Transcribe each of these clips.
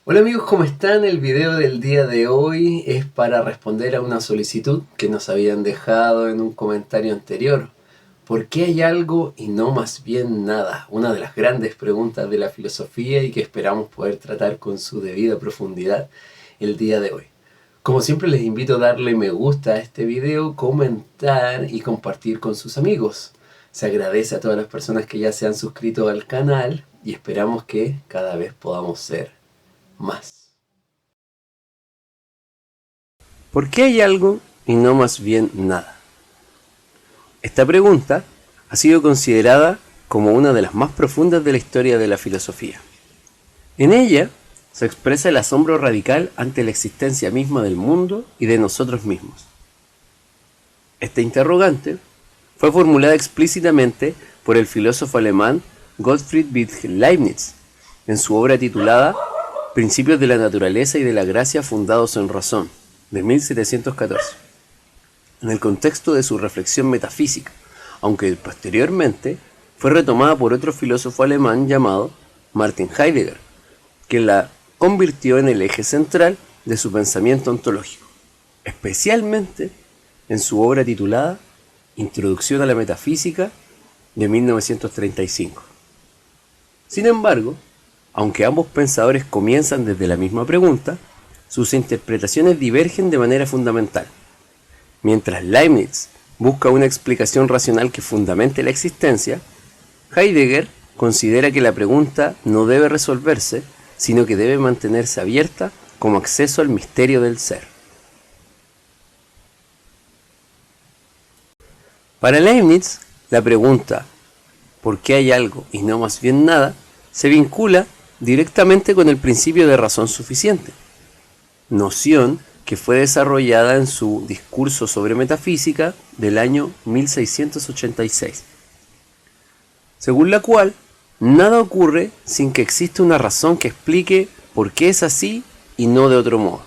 Hola amigos, ¿cómo están? El video del día de hoy es para responder a una solicitud que nos habían dejado en un comentario anterior. ¿Por qué hay algo y no más bien nada? Una de las grandes preguntas de la filosofía y que esperamos poder tratar con su debida profundidad el día de hoy. Como siempre les invito a darle me gusta a este video, comentar y compartir con sus amigos. Se agradece a todas las personas que ya se han suscrito al canal y esperamos que cada vez podamos ser más. ¿Por qué hay algo y no más bien nada? Esta pregunta ha sido considerada como una de las más profundas de la historia de la filosofía. En ella se expresa el asombro radical ante la existencia misma del mundo y de nosotros mismos. Esta interrogante fue formulada explícitamente por el filósofo alemán Gottfried Wilhelm Leibniz en su obra titulada Principios de la naturaleza y de la gracia fundados en razón, de 1714, en el contexto de su reflexión metafísica, aunque posteriormente fue retomada por otro filósofo alemán llamado Martin Heidegger, que la convirtió en el eje central de su pensamiento ontológico, especialmente en su obra titulada Introducción a la Metafísica, de 1935. Sin embargo, aunque ambos pensadores comienzan desde la misma pregunta, sus interpretaciones divergen de manera fundamental. Mientras Leibniz busca una explicación racional que fundamente la existencia, Heidegger considera que la pregunta no debe resolverse, sino que debe mantenerse abierta como acceso al misterio del ser. Para Leibniz, la pregunta ¿por qué hay algo y no más bien nada? Se vincula directamente con el principio de razón suficiente, noción que fue desarrollada en su discurso sobre metafísica del año 1686, según la cual nada ocurre sin que exista una razón que explique por qué es así y no de otro modo.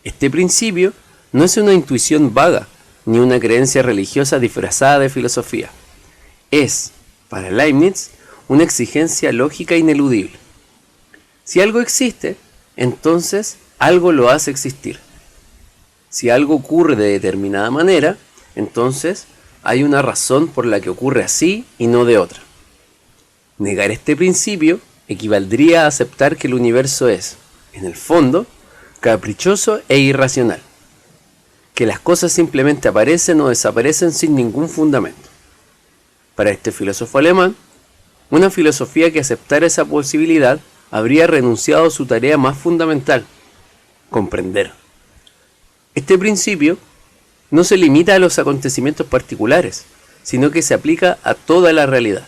Este principio no es una intuición vaga ni una creencia religiosa disfrazada de filosofía. Es, para Leibniz, una exigencia lógica ineludible. Si algo existe, entonces algo lo hace existir. Si algo ocurre de determinada manera, entonces hay una razón por la que ocurre así y no de otra. Negar este principio equivaldría a aceptar que el universo es, en el fondo, caprichoso e irracional, que las cosas simplemente aparecen o desaparecen sin ningún fundamento. Para este filósofo alemán, una filosofía que aceptara esa posibilidad habría renunciado a su tarea más fundamental, comprender. Este principio no se limita a los acontecimientos particulares, sino que se aplica a toda la realidad.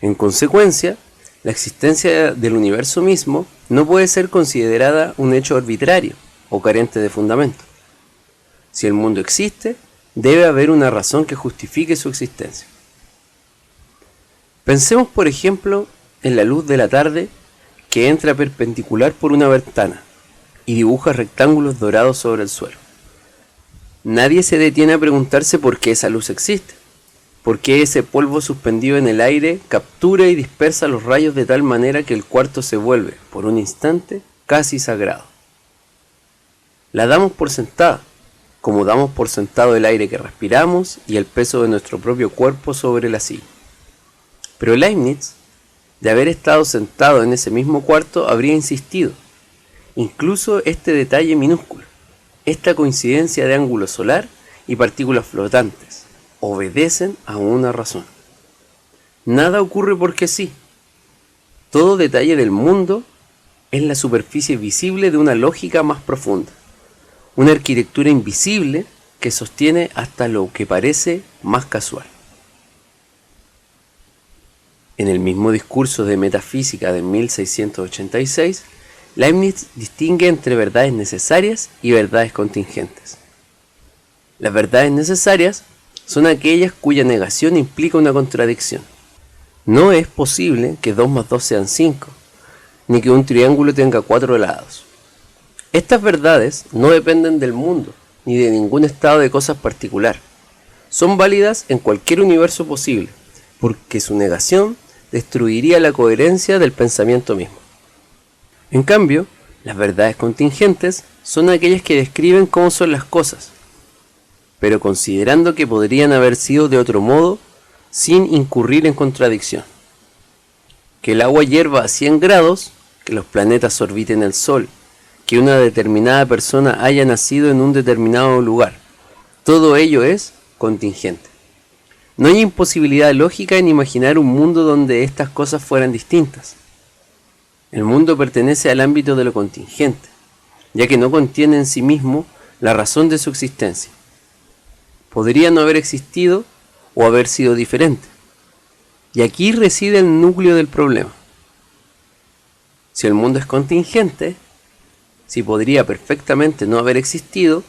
En consecuencia, la existencia del universo mismo no puede ser considerada un hecho arbitrario o carente de fundamento. Si el mundo existe, debe haber una razón que justifique su existencia. Pensemos, por ejemplo, en la luz de la tarde que entra perpendicular por una ventana y dibuja rectángulos dorados sobre el suelo. Nadie se detiene a preguntarse por qué esa luz existe, por qué ese polvo suspendido en el aire captura y dispersa los rayos de tal manera que el cuarto se vuelve, por un instante, casi sagrado. La damos por sentada, como damos por sentado el aire que respiramos y el peso de nuestro propio cuerpo sobre la silla. Pero Leibniz, de haber estado sentado en ese mismo cuarto, habría insistido. Incluso este detalle minúsculo, esta coincidencia de ángulo solar y partículas flotantes, obedecen a una razón. Nada ocurre porque sí. Todo detalle del mundo es la superficie visible de una lógica más profunda, una arquitectura invisible que sostiene hasta lo que parece más casual. En el mismo discurso de metafísica de 1686, Leibniz distingue entre verdades necesarias y verdades contingentes. Las verdades necesarias son aquellas cuya negación implica una contradicción. No es posible que 2 más 2 sean 5, ni que un triángulo tenga 4 lados. Estas verdades no dependen del mundo, ni de ningún estado de cosas particular. Son válidas en cualquier universo posible, porque su negación destruiría la coherencia del pensamiento mismo. En cambio, las verdades contingentes son aquellas que describen cómo son las cosas, pero considerando que podrían haber sido de otro modo sin incurrir en contradicción. Que el agua hierva a 100 grados, que los planetas orbiten el Sol, que una determinada persona haya nacido en un determinado lugar, todo ello es contingente. No hay imposibilidad lógica en imaginar un mundo donde estas cosas fueran distintas. El mundo pertenece al ámbito de lo contingente, ya que no contiene en sí mismo la razón de su existencia. Podría no haber existido o haber sido diferente. Y aquí reside el núcleo del problema. Si el mundo es contingente, si podría perfectamente no haber existido,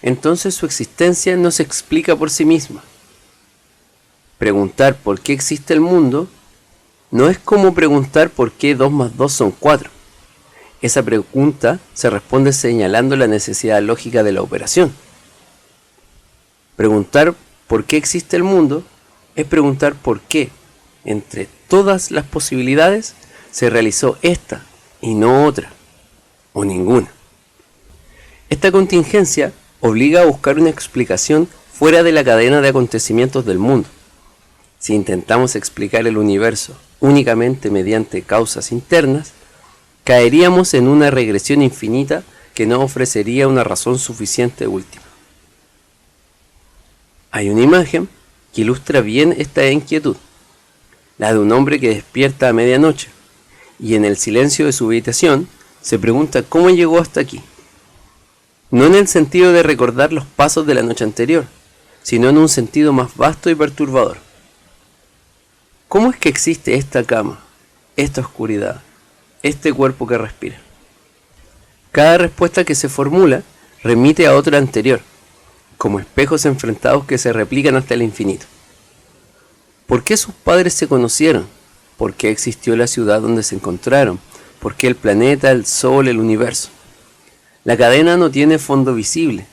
entonces su existencia no se explica por sí misma. Preguntar por qué existe el mundo no es como preguntar por qué 2 más 2 son 4. Esa pregunta se responde señalando la necesidad lógica de la operación. Preguntar por qué existe el mundo es preguntar por qué, entre todas las posibilidades, se realizó esta y no otra, o ninguna. Esta contingencia obliga a buscar una explicación fuera de la cadena de acontecimientos del mundo. Si intentamos explicar el universo únicamente mediante causas internas, caeríamos en una regresión infinita que no ofrecería una razón suficiente última. Hay una imagen que ilustra bien esta inquietud, la de un hombre que despierta a medianoche y en el silencio de su habitación se pregunta cómo llegó hasta aquí. No en el sentido de recordar los pasos de la noche anterior, sino en un sentido más vasto y perturbador. ¿Cómo es que existe esta cama, esta oscuridad, este cuerpo que respira? Cada respuesta que se formula remite a otra anterior, como espejos enfrentados que se replican hasta el infinito. ¿Por qué sus padres se conocieron? ¿Por qué existió la ciudad donde se encontraron? ¿Por qué el planeta, el sol, el universo? La cadena no tiene fondo visible,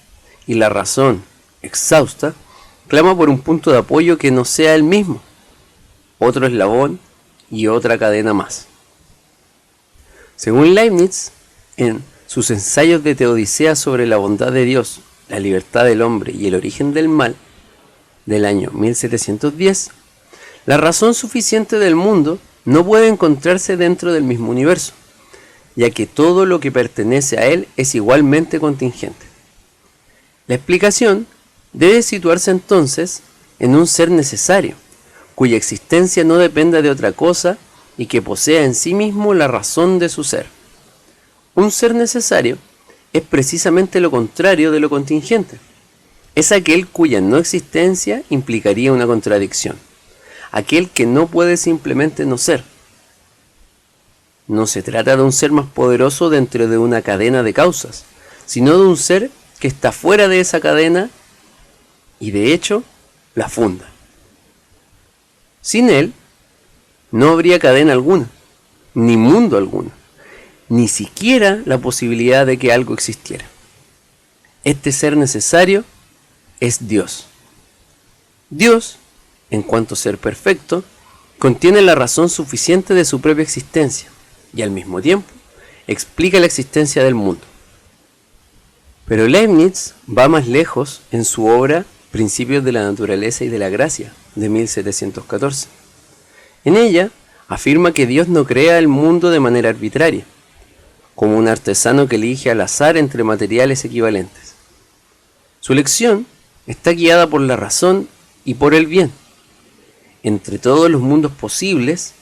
y la razón, exhausta, clama por un punto de apoyo que no sea el mismo, otro eslabón y otra cadena más. Según Leibniz, en sus ensayos de Teodicea sobre la bondad de Dios, la libertad del hombre y el origen del mal, del año 1710, la razón suficiente del mundo no puede encontrarse dentro del mismo universo, ya que todo lo que pertenece a él es igualmente contingente. La explicación debe situarse entonces en un ser necesario, cuya existencia no dependa de otra cosa y que posea en sí mismo la razón de su ser. Un ser necesario es precisamente lo contrario de lo contingente. Es aquel cuya no existencia implicaría una contradicción, aquel que no puede simplemente no ser. No se trata de un ser más poderoso dentro de una cadena de causas, sino de un ser que está fuera de esa cadena y de hecho la funda. Sin él, no habría cadena alguna, ni mundo alguno, ni siquiera la posibilidad de que algo existiera. Este ser necesario es Dios. Dios, en cuanto ser perfecto, contiene la razón suficiente de su propia existencia y al mismo tiempo explica la existencia del mundo. Pero Leibniz va más lejos en su obra Principios de la Naturaleza y de la Gracia, de 1714. En ella afirma que Dios no crea el mundo de manera arbitraria, como un artesano que elige al azar entre materiales equivalentes. Su elección está guiada por la razón y por el bien. Entre todos los mundos posibles,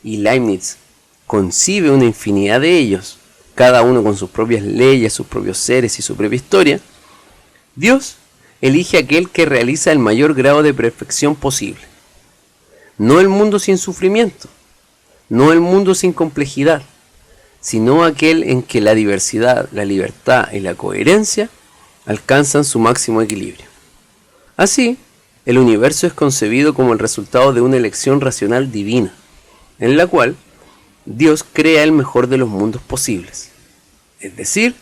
y Leibniz concibe una infinidad de ellos, cada uno con sus propias leyes, sus propios seres y su propia historia, Dios elige aquel que realiza el mayor grado de perfección posible. No el mundo sin sufrimiento, no el mundo sin complejidad, sino aquel en que la diversidad, la libertad y la coherencia alcanzan su máximo equilibrio. Así, el universo es concebido como el resultado de una elección racional divina, en la cual Dios crea el mejor de los mundos posibles, es decir,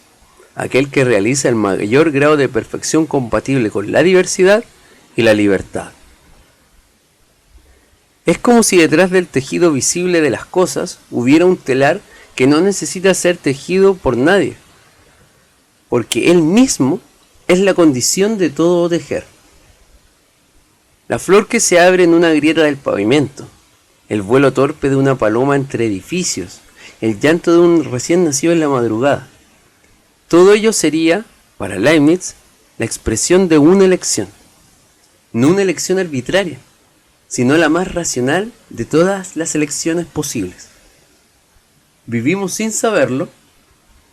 aquel que realiza el mayor grado de perfección compatible con la diversidad y la libertad. Es como si detrás del tejido visible de las cosas hubiera un telar que no necesita ser tejido por nadie, porque él mismo es la condición de todo tejer. La flor que se abre en una grieta del pavimento, el vuelo torpe de una paloma entre edificios, el llanto de un recién nacido en la madrugada. Todo ello sería, para Leibniz, la expresión de una elección. No una elección arbitraria, sino la más racional de todas las elecciones posibles. Vivimos sin saberlo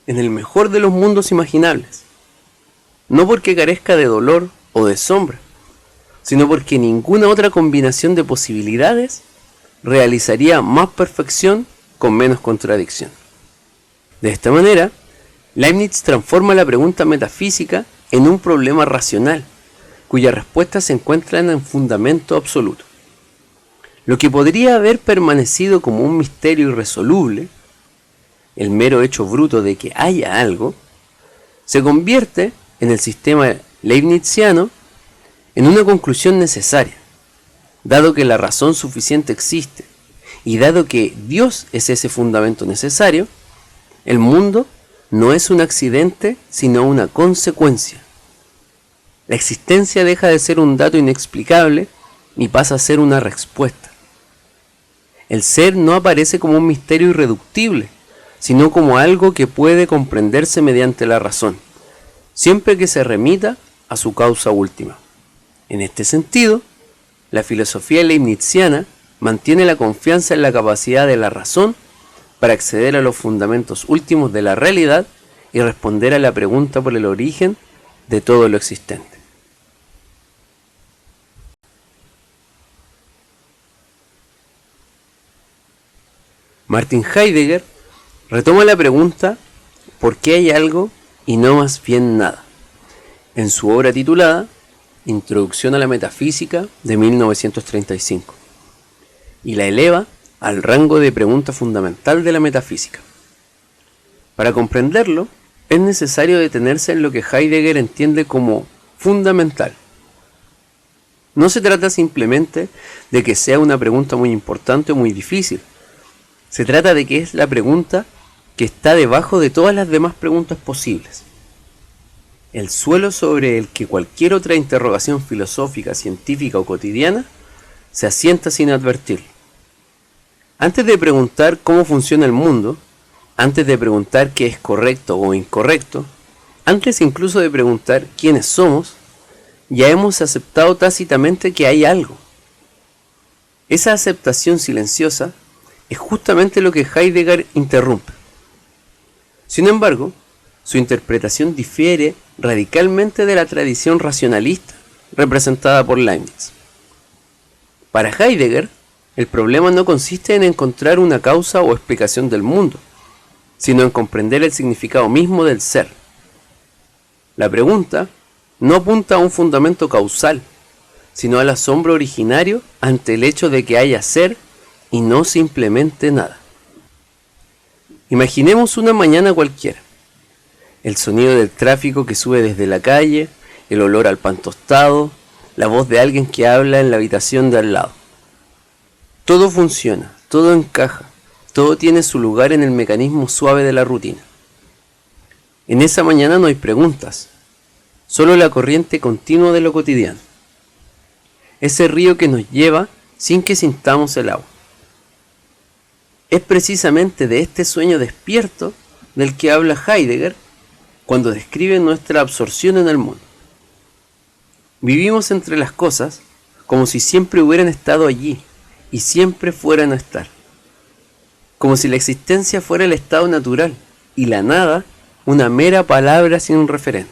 en el mejor de los mundos imaginables, no porque carezca de dolor o de sombra, sino porque ninguna otra combinación de posibilidades realizaría más perfección con menos contradicción. De esta manera, Leibniz transforma la pregunta metafísica en un problema racional, cuyas respuestas se encuentran en fundamento absoluto. Lo que podría haber permanecido como un misterio irresoluble, el mero hecho bruto de que haya algo, se convierte en el sistema leibniziano en una conclusión necesaria, dado que la razón suficiente existe y dado que Dios es ese fundamento necesario. El mundo no es un accidente sino una consecuencia. La existencia deja de ser un dato inexplicable y pasa a ser una respuesta. El ser no aparece como un misterio irreductible, sino como algo que puede comprenderse mediante la razón, siempre que se remita a su causa última. En este sentido, la filosofía leibniziana mantiene la confianza en la capacidad de la razón para acceder a los fundamentos últimos de la realidad y responder a la pregunta por el origen de todo lo existente. Martin Heidegger retoma la pregunta ¿por qué hay algo y no más bien nada?, en su obra titulada Introducción a la Metafísica de 1935, y la eleva al rango de pregunta fundamental de la metafísica. Para comprenderlo, es necesario detenerse en lo que Heidegger entiende como fundamental. No se trata simplemente de que sea una pregunta muy importante o muy difícil. Se trata de que es la pregunta que está debajo de todas las demás preguntas posibles. El suelo sobre el que cualquier otra interrogación filosófica, científica o cotidiana se asienta sin advertirlo. Antes de preguntar cómo funciona el mundo, antes de preguntar qué es correcto o incorrecto, antes incluso de preguntar quiénes somos, ya hemos aceptado tácitamente que hay algo. Esa aceptación silenciosa es justamente lo que Heidegger interrumpe. Sin embargo, su interpretación difiere radicalmente de la tradición racionalista representada por Leibniz. Para Heidegger, el problema no consiste en encontrar una causa o explicación del mundo, sino en comprender el significado mismo del ser. La pregunta no apunta a un fundamento causal, sino al asombro originario ante el hecho de que haya ser y no simplemente nada. Imaginemos una mañana cualquiera. El sonido del tráfico que sube desde la calle, el olor al pan tostado, la voz de alguien que habla en la habitación de al lado. Todo funciona, todo encaja, todo tiene su lugar en el mecanismo suave de la rutina. En esa mañana no hay preguntas, solo la corriente continua de lo cotidiano. Ese río que nos lleva sin que sintamos el agua. Es precisamente de este sueño despierto del que habla Heidegger cuando describe nuestra absorción en el mundo. Vivimos entre las cosas como si siempre hubieran estado allí y siempre fueran a estar. Como si la existencia fuera el estado natural y la nada una mera palabra sin referente.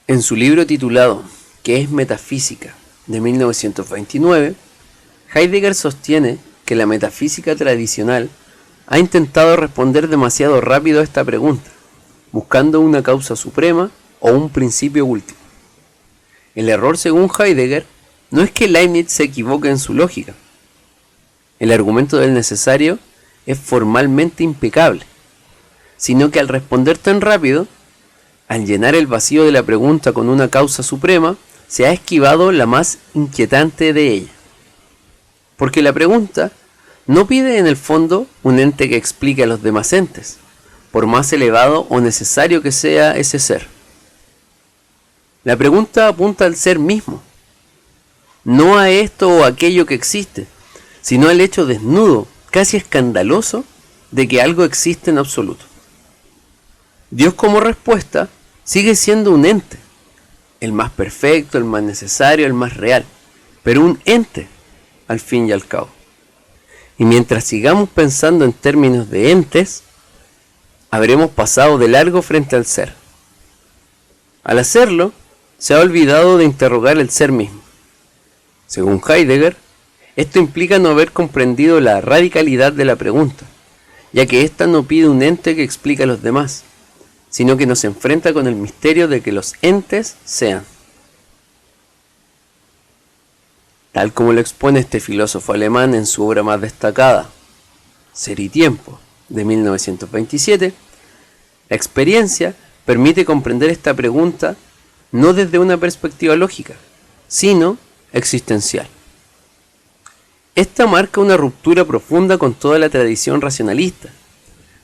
En su libro titulado ¿Qué es metafísica?, de 1929, Heidegger sostiene que la metafísica tradicional ha intentado responder demasiado rápido a esta pregunta, buscando una causa suprema o un principio último. El error, según Heidegger, no es que Leibniz se equivoque en su lógica. El argumento del necesario es formalmente impecable, sino que al responder tan rápido, al llenar el vacío de la pregunta con una causa suprema, se ha esquivado la más inquietante de ella. Porque la pregunta no pide en el fondo un ente que explique a los demás entes, por más elevado o necesario que sea ese ser. La pregunta apunta al ser mismo, no a esto o aquello que existe, sino al hecho desnudo, casi escandaloso, de que algo existe en absoluto. Dios como respuesta sigue siendo un ente, el más perfecto, el más necesario, el más real, pero un ente al fin y al cabo. Y mientras sigamos pensando en términos de entes, habremos pasado de largo frente al ser. Al hacerlo, se ha olvidado de interrogar el ser mismo. Según Heidegger, esto implica no haber comprendido la radicalidad de la pregunta, ya que ésta no pide un ente que explique a los demás, sino que nos enfrenta con el misterio de que los entes sean. Tal como lo expone este filósofo alemán en su obra más destacada, Ser y Tiempo, de 1927, la experiencia permite comprender esta pregunta no desde una perspectiva lógica, sino existencial. Esta marca una ruptura profunda con toda la tradición racionalista.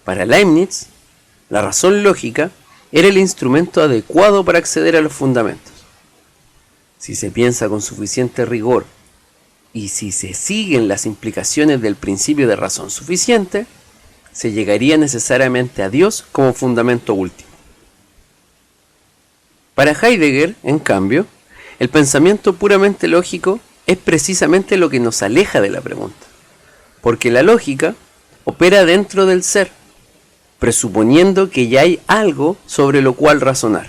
Para Leibniz, la razón lógica era el instrumento adecuado para acceder a los fundamentos. Si se piensa con suficiente rigor y si se siguen las implicaciones del principio de razón suficiente, se llegaría necesariamente a Dios como fundamento último. Para Heidegger, en cambio, el pensamiento puramente lógico es precisamente lo que nos aleja de la pregunta, porque la lógica opera dentro del ser, presuponiendo que ya hay algo sobre lo cual razonar.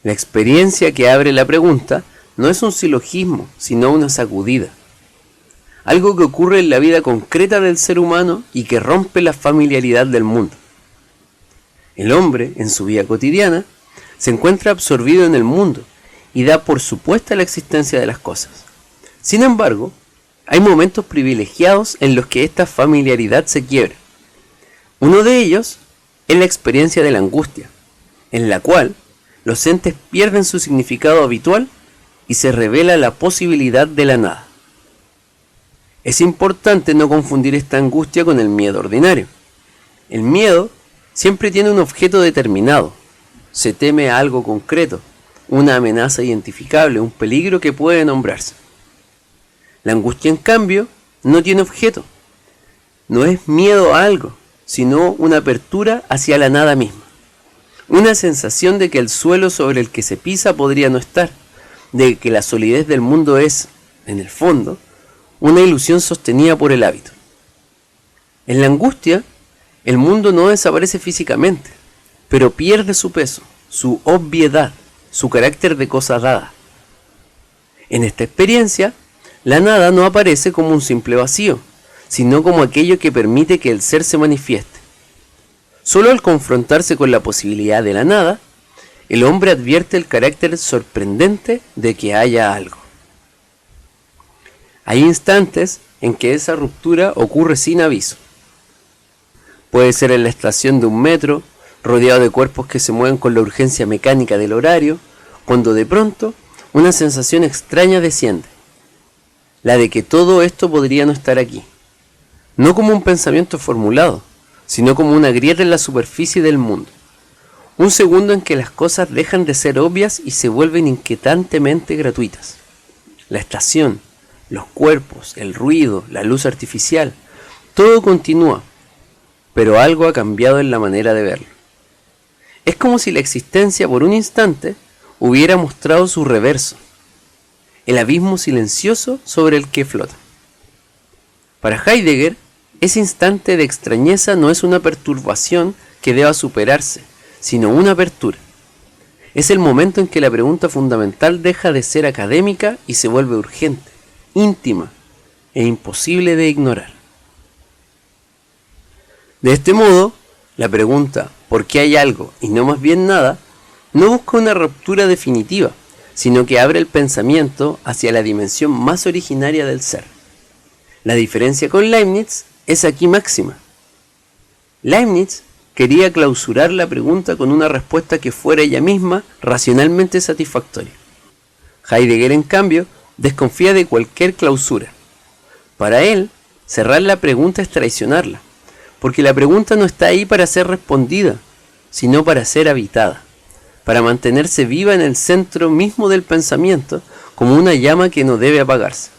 La experiencia que abre la pregunta no es un silogismo, sino una sacudida, algo que ocurre en la vida concreta del ser humano y que rompe la familiaridad del mundo. El hombre, en su vida cotidiana, se encuentra absorbido en el mundo y da por supuesta la existencia de las cosas. Sin embargo, hay momentos privilegiados en los que esta familiaridad se quiebra. Uno de ellos es la experiencia de la angustia, en la cual los entes pierden su significado habitual y se revela la posibilidad de la nada. Es importante no confundir esta angustia con el miedo ordinario. El miedo siempre tiene un objeto determinado, se teme a algo concreto, una amenaza identificable, un peligro que puede nombrarse. La angustia, en cambio, no tiene objeto. No es miedo a algo, sino una apertura hacia la nada misma. Una sensación de que el suelo sobre el que se pisa podría no estar, de que la solidez del mundo es, en el fondo, una ilusión sostenida por el hábito. En la angustia, el mundo no desaparece físicamente, pero pierde su peso, su obviedad, su carácter de cosa dada. En esta experiencia, la nada no aparece como un simple vacío, sino como aquello que permite que el ser se manifieste. Solo al confrontarse con la posibilidad de la nada, el hombre advierte el carácter sorprendente de que haya algo. Hay instantes en que esa ruptura ocurre sin aviso. Puede ser en la estación de un metro, rodeado de cuerpos que se mueven con la urgencia mecánica del horario, cuando de pronto una sensación extraña desciende, la de que todo esto podría no estar aquí, no como un pensamiento formulado, sino como una grieta en la superficie del mundo, un segundo en que las cosas dejan de ser obvias y se vuelven inquietantemente gratuitas. La estación, los cuerpos, el ruido, la luz artificial, todo continúa, pero algo ha cambiado en la manera de verlo. Es como si la existencia por un instante hubiera mostrado su reverso, el abismo silencioso sobre el que flota. Para Heidegger, ese instante de extrañeza no es una perturbación que deba superarse, sino una apertura. Es el momento en que la pregunta fundamental deja de ser académica y se vuelve urgente, íntima e imposible de ignorar. De este modo, la pregunta ¿por qué hay algo y no más bien nada? No busca una ruptura definitiva, sino que abre el pensamiento hacia la dimensión más originaria del ser. La diferencia con Leibniz es aquí máxima. Leibniz quería clausurar la pregunta con una respuesta que fuera ella misma racionalmente satisfactoria. Heidegger, en cambio, desconfía de cualquier clausura. Para él, Cerrar la pregunta es traicionarla, porque la pregunta no está ahí para ser respondida, sino para ser habitada, para mantenerse viva en el centro mismo del pensamiento, como una llama que no debe apagarse.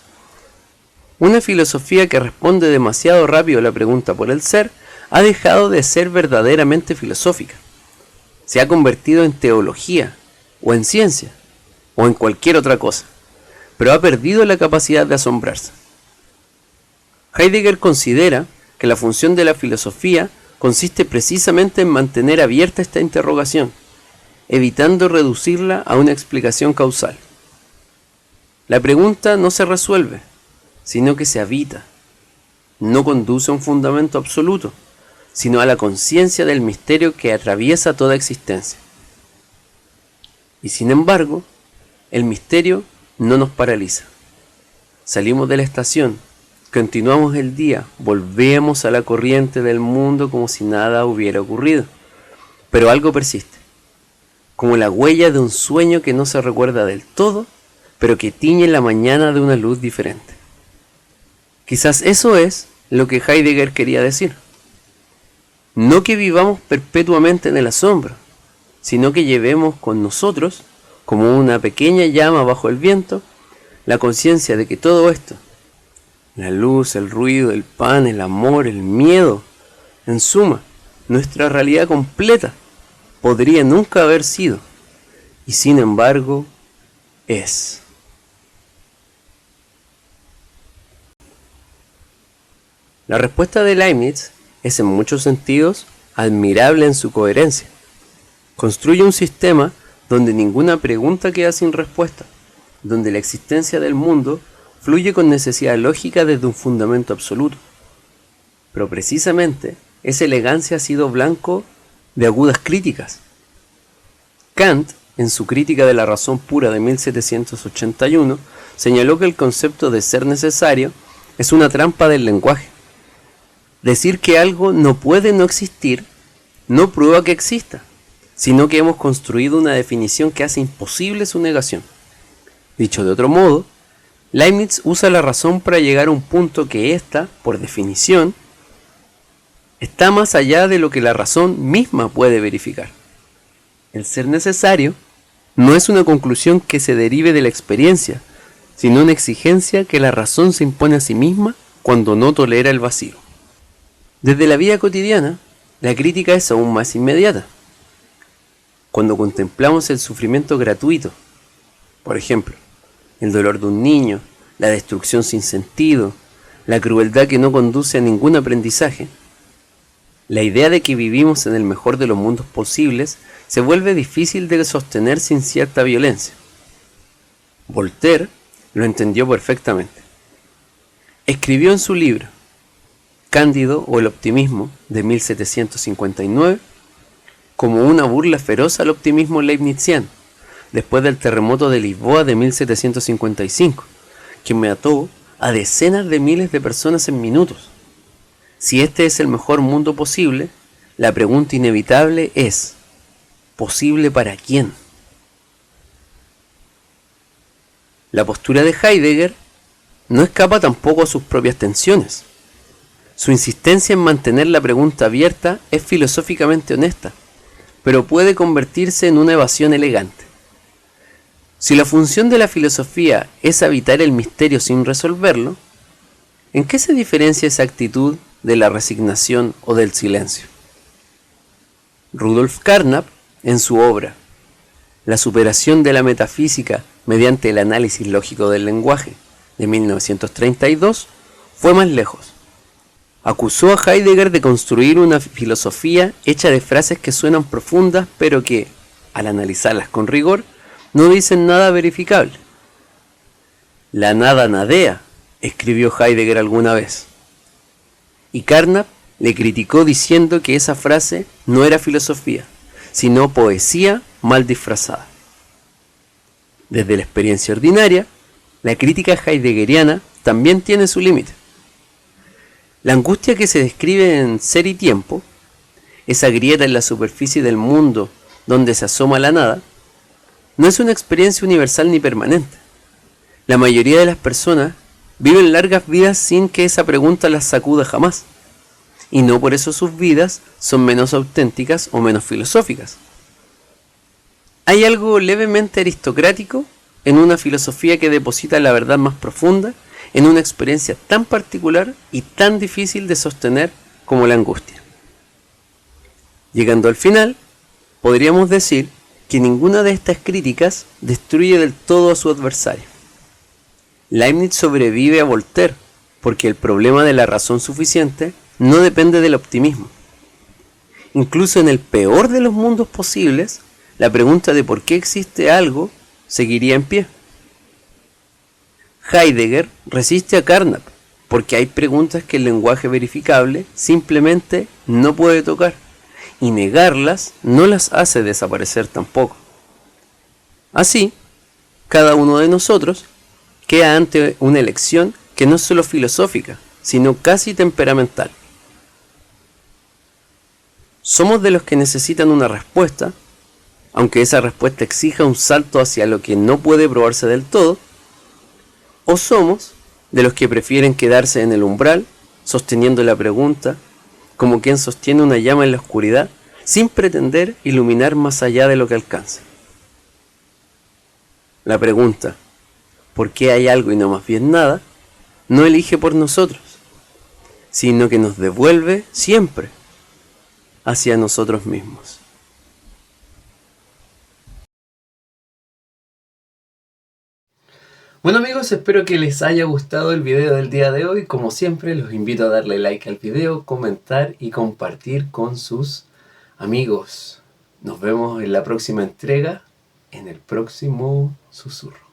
Una filosofía que responde demasiado rápido a la pregunta por el ser ha dejado de ser verdaderamente filosófica. Se ha convertido en teología, o en ciencia, o en cualquier otra cosa, pero ha perdido la capacidad de asombrarse. Heidegger considera que la función de la filosofía consiste precisamente en mantener abierta esta interrogación, evitando reducirla a una explicación causal. La pregunta no se resuelve, sino que se habita. No conduce a un fundamento absoluto, sino a la conciencia del misterio que atraviesa toda existencia. Y sin embargo, el misterio no nos paraliza. Salimos de la estación, continuamos el día, volvemos a la corriente del mundo como si nada hubiera ocurrido. Pero algo persiste, como la huella de un sueño que no se recuerda del todo, pero que tiñe la mañana de una luz diferente. Quizás eso es lo que Heidegger quería decir. No que vivamos perpetuamente en el asombro, sino que llevemos con nosotros, como una pequeña llama bajo el viento, la conciencia de que todo esto, la luz, el ruido, el pan, el amor, el miedo, en suma, nuestra realidad completa, podría nunca haber sido, y sin embargo, es. La respuesta de Leibniz es en muchos sentidos admirable en su coherencia. Construye un sistema donde ninguna pregunta queda sin respuesta, donde la existencia del mundo fluye con necesidad lógica desde un fundamento absoluto. Pero precisamente esa elegancia ha sido blanco de agudas críticas. Kant, en su Crítica de la razón pura de 1781, señaló que el concepto de ser necesario es una trampa del lenguaje. Decir que algo no puede no existir no prueba que exista, sino que hemos construido una definición que hace imposible su negación. Dicho de otro modo, Leibniz usa la razón para llegar a un punto que ésta, por definición, está más allá de lo que la razón misma puede verificar. El ser necesario no es una conclusión que se derive de la experiencia, sino una exigencia que la razón se impone a sí misma cuando no tolera el vacío. Desde la vida cotidiana, la crítica es aún más inmediata. Cuando contemplamos el sufrimiento gratuito, por ejemplo, el dolor de un niño, la destrucción sin sentido, la crueldad que no conduce a ningún aprendizaje, la idea de que vivimos en el mejor de los mundos posibles se vuelve difícil de sostener sin cierta violencia. Voltaire lo entendió perfectamente. Escribió en su libro Cándido o el optimismo de 1759 como una burla feroz al optimismo leibniziano después del terremoto de Lisboa de 1755, que mató a decenas de miles de personas en minutos. Si este es el mejor mundo posible, la pregunta inevitable es: ¿posible para quién? La postura de Heidegger no escapa tampoco a sus propias tensiones. Su insistencia en mantener la pregunta abierta es filosóficamente honesta, pero puede convertirse en una evasión elegante. Si la función de la filosofía es habitar el misterio sin resolverlo, ¿en qué se diferencia esa actitud de la resignación o del silencio? Rudolf Carnap, en su obra La superación de la metafísica mediante el análisis lógico del lenguaje, de 1932, fue más lejos. Acusó a Heidegger de construir una filosofía hecha de frases que suenan profundas, pero que, al analizarlas con rigor, no dicen nada verificable. La nada nadea, escribió Heidegger alguna vez. Y Carnap le criticó diciendo que esa frase no era filosofía, sino poesía mal disfrazada. Desde la experiencia ordinaria, la crítica heideggeriana también tiene su límite. La angustia que se describe en Ser y Tiempo, esa grieta en la superficie del mundo donde se asoma la nada, no es una experiencia universal ni permanente. La mayoría de las personas viven largas vidas sin que esa pregunta las sacuda jamás. Y no por eso sus vidas son menos auténticas o menos filosóficas. Hay algo levemente aristocrático en una filosofía que deposita la verdad más profunda en una experiencia tan particular y tan difícil de sostener como la angustia. Llegando al final, podríamos decir que ninguna de estas críticas destruye del todo a su adversario. Leibniz sobrevive a Voltaire porque el problema de la razón suficiente no depende del optimismo. Incluso en el peor de los mundos posibles, la pregunta de por qué existe algo seguiría en pie. Heidegger resiste a Carnap porque hay preguntas que el lenguaje verificable simplemente no puede tocar, y negarlas no las hace desaparecer tampoco. Así, cada uno de nosotros queda ante una elección que no es solo filosófica, sino casi temperamental. Somos de los que necesitan una respuesta, aunque esa respuesta exija un salto hacia lo que no puede probarse del todo, o somos de los que prefieren quedarse en el umbral, sosteniendo la pregunta, como quien sostiene una llama en la oscuridad, sin pretender iluminar más allá de lo que alcanza. La pregunta, ¿por qué hay algo y no más bien nada?, no elige por nosotros, sino que nos devuelve siempre hacia nosotros mismos. Bueno amigos, espero que les haya gustado el video del día de hoy. Como siempre, los invito a darle like al video, comentar y compartir con sus amigos. Nos vemos en la próxima entrega, en el próximo susurro.